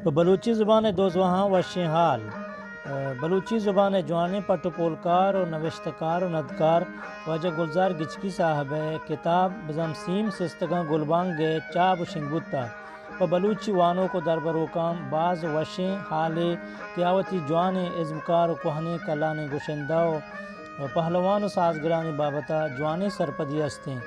بلوچی زبان دوزوہاں و شہال بلوچی زبان جوانی پٹو پولکار و نوشتکار و ندکار واجہ گلزار گچکی صاحب کتاب بزم سیم سستگاں گلبانگ چاب و شنگبتا و بلوچی وانوں کو دربروکام بعض وشیں حالے تیاوتی جوان ازمکار و کوہنے کلانے گشندہ و پہلوان و سازگرانی بابتا جوانے سرپدی ہستیں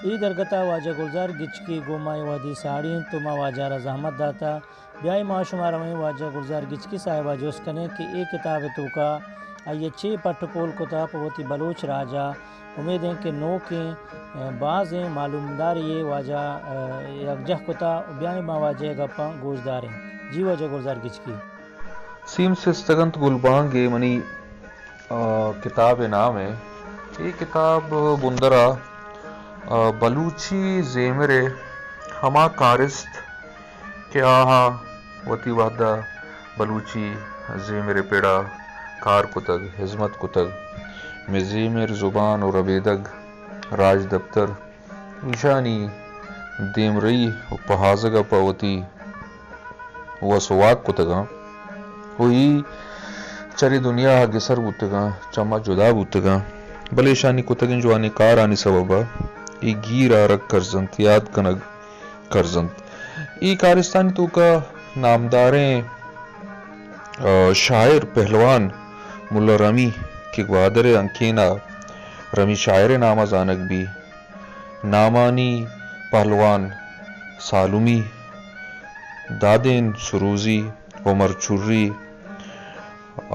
ای درگتا واجہ گلزار گچکی گومائی وادی ساڑین تو ما واجہ را زحمت داتا بیائی ما شمارا میں واجہ گلزار گچکی صاحبہ جوس کنے کہ ای کتاب تو کا آئیے چھ پٹ پول کتا پوتی بلوچ راجہ امید ہیں کہ نو کے بعض معلومداری واجہ یکجہ کتا بیائی ما واجہ گپاں گوشدار ہیں جی واجہ گلزار گچکی سیم سستگنت گلبانگ منی کتاب نام ہے یہ کتاب بندرا بلوچی زیمر ہما کارست کہ آہا وتی وحدہ بلوچی زیمر پیڑا کار کتگ حزمت کتگ میں زیمر زبان و ربیدگ راج دفتر ایشانی دیمرئی و پہازگا پاوتی وسوات کتگاں وہی چری دنیا گسر بوتگاں چما جدا بوتگاں بلے شانی کتگن جوانی کار آنی سببا ای گیر آرک کرزنت یاد کنگ کرزنت ای کارستانی تو کا نامداریں شاعر پہلوان ملا رمی کے گوادر انکینا رمی شاعر نامہ زانک بھی نامانی پہلوان سالمی دادین سروزی عمر چوری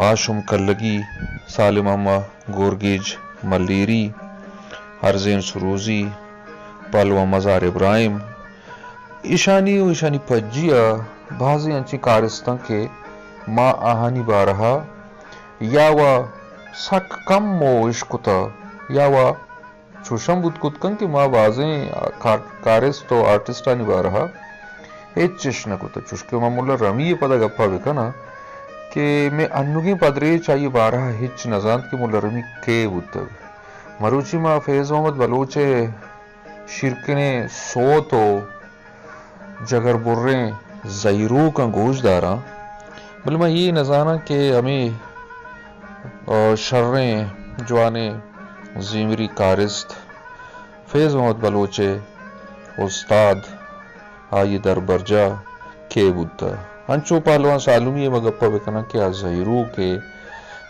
آشم کلگی سالم اما گورگیج ملیری ہرزین سروزی پلوہ مزار ابراہیم ایشانی پجیا بعضی انچی کارستان کے ما آہانی بارہا یا و سک کم مو عشقتا یا و چوشم بود کتکن کہ ما بعضی کارست و آرٹسٹانی بارہا ایچ چشنہ کتا چوشکے ما مولا رمی پدا گپا بکنا کہ میں انگی پدرے چاہیے بارہا ہچ نزاند کہ مولا رمی کے بودتا مروچی ما فیض محمد بلوچے شرکنے سوت و جگر بریں زیرو کا گوش دارا بل میں یہ نظانا کہ ہمیں شریں جوانے زیمری کارست فیض محمد بلوچے استاد آئی در برجا کے بودتا ہنچو پہلوان سالمی مگپا بکنا کہ زیرو کے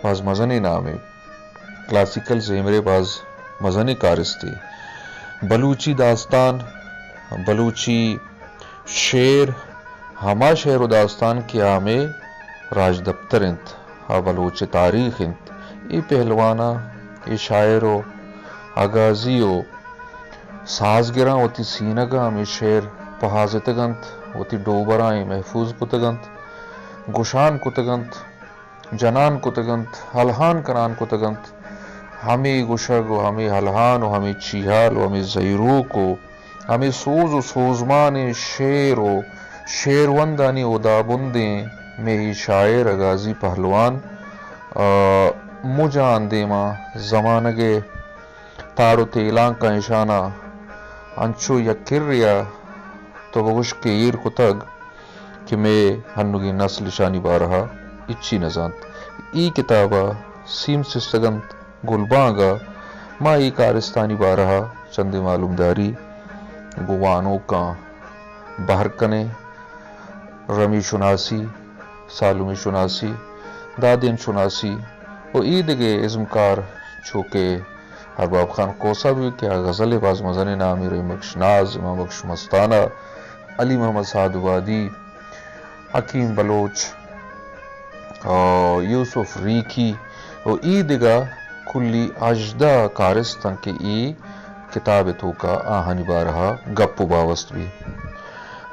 بعض مزنی نامے کلاسیکل زیمرے بعض مزنی کارستی بلوچی داستان بلوچی شعر ہما شعر و داستان کی آمے راج دفتر انت بلوچ تاریخ انت ای پہلوانا ای شاعر و آغازی و سازگراں ہوتی سینگاں ہمیں شعر پہازتگنت ہوتی ڈوبرائیں محفوظ کتگنت گشان کتگنت جنان کتگنت ہلہان کران کتگنت ہمیں گشگ و ہمیں ہلہان و ہمیں چیحال و ہمیں زیرو کو ہمیں سوز و سوزمان شعر و شعروندانی ادا بندیں میں ہی شاعر اغازی پہلوان مجان دیما زمانگے تارو تیلان کا نشانہ انچو یکر ریا تو بگوش کے ایر کتگ کہ میں ہنگی نسل شانی بارہا اچھی نزانت ای کتابہ سیم سستگنت گلبانگا ما ای کارستانی بارہا چند معلوم داری گوانوں کا بہرکنے رمی شناسی سالمی شناسی دادین شناسی و ایدگے ازمکار چوکے ارباب خان کوسا بھی کیا غزل باز مزن نامی رحیم بخش ناز امام بخش مستانہ علی محمد سعد وادی حکیم بلوچ یوسف ریکی و ایدگا کلی اجدہ کارستان کے ای کتاب تو کا آہنی بارہا گپ باوست بھی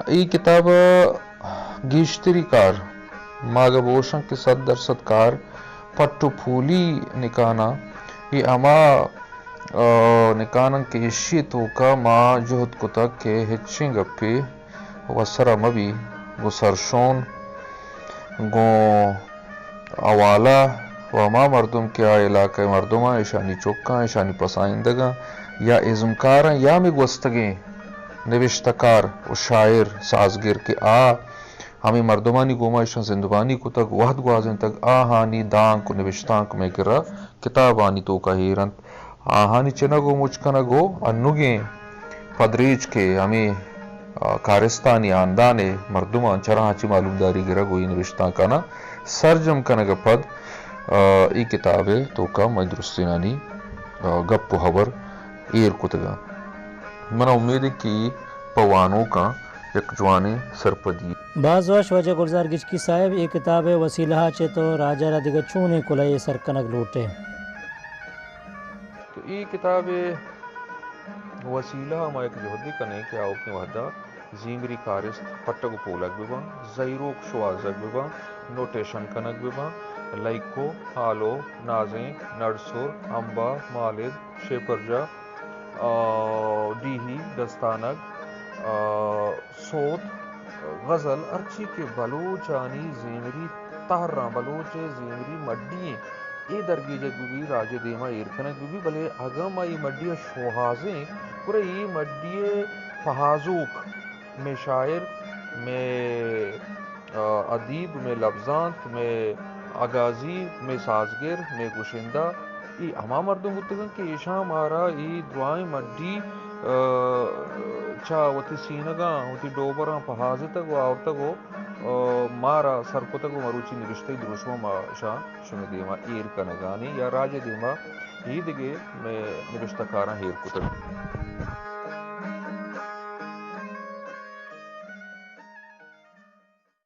ای کتاب گیشتری کار ماغا بوشن کے 100% کار پٹو پھولی نکانا یہ اما نکانن کے اشی تو کا ما جہد کتا کے ہچیں گپی وسرا مبی گو سرشون گو اوالا و اما مردم کیا علاقہ مردمہ ایشانی چوکاں ایشانی پسائندگاں یا ازمکاراں یا میں گوستگیں نوشتکار و شاعر سازگر کے ہمیں مردمانی گوما اشن زندبانی کو تک وحد گوازن تک آہانی دانک و نوشتانک میں کرا کتابانی تو کا ہیرنت آہانی چنگو مچکنگو انگیں پدریچ کے ہمیں کارستانی آندان مردمان چرا ہچی معلوم داری گرا گوئی نوشتان کنا سرجم کنگ پد ای کتاب تو کا میں درستینانی گپ و حبر ایر کتگا منا امید ہے کہ پوانوں کا یک جوانے سرپدی بعض وش وجہ گلزار گچکی صاحب یہ کتاب وسیلہ چے تو راجہ را دیگر چونے کلائے سرکنک لوٹے تو ای کتاب وسیلہ ہما ایک جہدی کنے کہ آؤ کی وحدہ زیمری کارست پٹگ پولک ببا زیروک شوازک ببا نوٹیشن کنک ببا لائکو حالو نازیں نرسور امبا مالد شیپرجا ڈیہی دستانک سوت غزل ارچی کے بلوچانی زیمری تہران بلوچ زیمری مڈییں ای درگیجک بھی راج دیما ایرکنک بھی بلے اگم ای مڈی شوہازیں پورے ای مڈی فہازوک میں شاعر میں ادیب میں لفظانت میں اگازی میں سازگر میں گوشندہ ای ہما مردم گتگن کہ ایشاں مارا ای دعائیں مڈی چا وتی سینگاں وتی ڈوبراں پہازے تک و آور تک مارا سرکتگ و مروچی نوشتے دروشما ما شاں شمی دیما ایر کنگانی یا راج دیما ہی دگے میں نوشتہ کاراں ہیر کتگ